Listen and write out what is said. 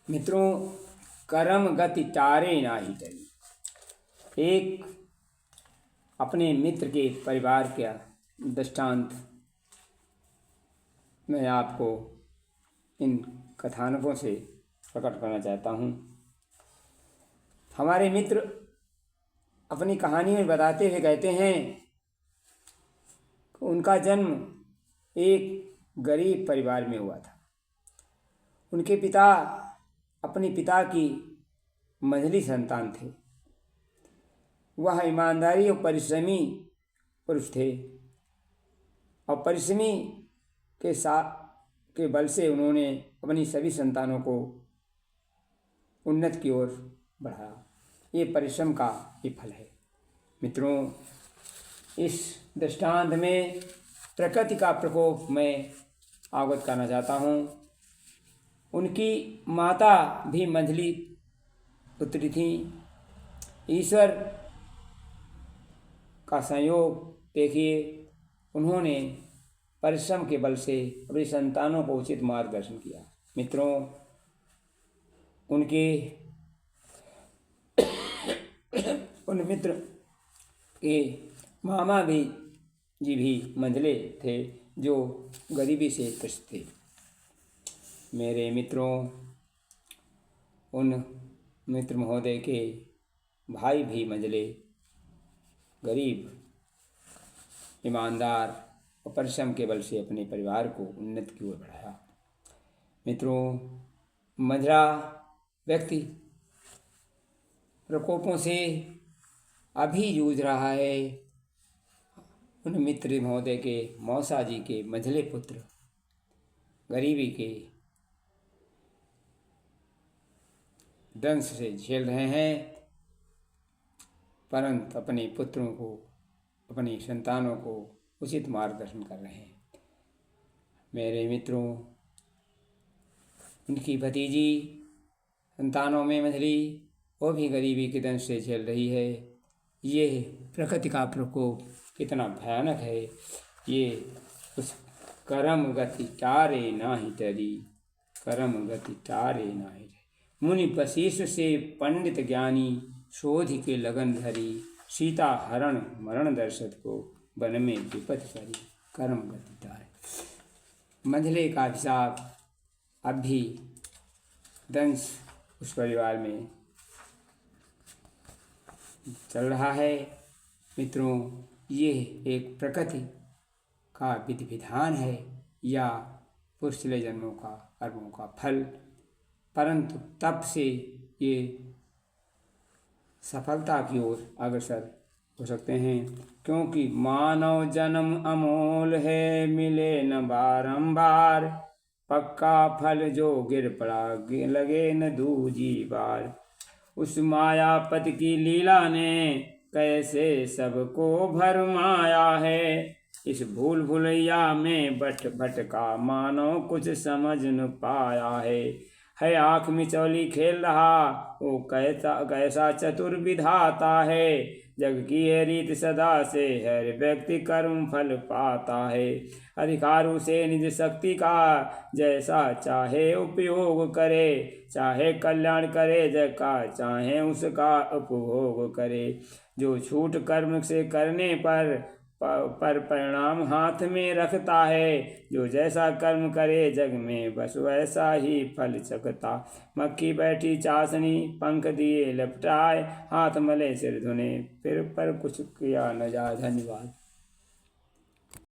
मित्रों, कर्म गति टारे नाही टरी। एक अपने मित्र के परिवार का दृष्टांत मैं आपको इन कथानकों से प्रकट करना चाहता हूँ। हमारे मित्र अपनी कहानी में बताते हुए कहते हैं कि उनका जन्म एक गरीब परिवार में हुआ था। उनके पिता अपने पिता की मंझली संतान थे। वह ईमानदारी और परिश्रमी पुरुष थे और परिश्रमी के बल से उन्होंने अपनी सभी संतानों को उन्नत की ओर बढ़ाया। ये परिश्रम का ही फल है। मित्रों, इस दृष्टांत में प्रकृति का प्रकोप मैं अवगत करना चाहता हूँ। उनकी माता भी मंझली पुत्री थी। ईश्वर का संयोग देखिए, उन्होंने परिश्रम के बल से अपनी संतानों को उचित मार्गदर्शन किया। मित्रों, उन मित्र के मामा भी मंझले थे जो गरीबी से त्रस्त थे। मेरे मित्रों, उन मित्र महोदय के भाई भी मंझले गरीब, ईमानदार और परिश्रम के बल से अपने परिवार को उन्नति की ओर बढ़ाया। मित्रों, मंझला व्यक्ति प्रकोपों से अभी जूझ रहा है। उन मित्र महोदय के मौसा जी के मंझले पुत्र गरीबी के दंश से झेल रहे हैं, परंतु अपने पुत्रों को, अपनी संतानों को उचित मार्गदर्शन कर रहे हैं। मेरे मित्रों, उनकी भतीजी संतानों में मंझली, वो भी गरीबी के दंश से झेल रही है। ये प्रकृति का प्रकोप कितना भयानक है। ये उस कर्म गति टारे नाही टरी, कर्म गति टारे नाही टरी। मुनि वशिष्ठ से पंडित ज्ञानी, शोध के लगन धरी। सीता हरण मरण दर्शत को, वन में विपत सरी। कर्म गति टारे। मंझले का अभिशाप अब भी दंश उस परिवार में चल रहा है। मित्रों, ये एक प्रकृति का विधि विधान है या पिछले जन्मों का कर्मों का फल, परंतु तप से ये सफलता की ओर अग्रसर हो सकते हैं, क्योंकि मानव जन्म अमोल है, मिले न बारंबार। पक्का फल जो गिर पड़ा, लगे न दूजी बार। उस मायापति की लीला ने कैसे सबको भरमाया है। इस भूल भुलैया में भटका, मानो कुछ समझ न पाया है आँख मिचौली खेल रहा, वो कैसा चतुर विधाता है। जग की है रीत सदा से, हर व्यक्ति कर्म फल पाता है। अधिकारों से निज शक्ति का, जैसा चाहे उपयोग करे। चाहे कल्याण करे जग का, चाहे उसका उपभोग करे। जो छूट कर्म से करने पर परिणाम हाथ में रखता है। जो जैसा कर्म करे जग में, बस वैसा ही फल चखता। मक्खी बैठी चाशनी, पंख दिए लपटाए। हाथ मले सिर धुने, फिर पर कुछ किया न जाए। धन्यवाद।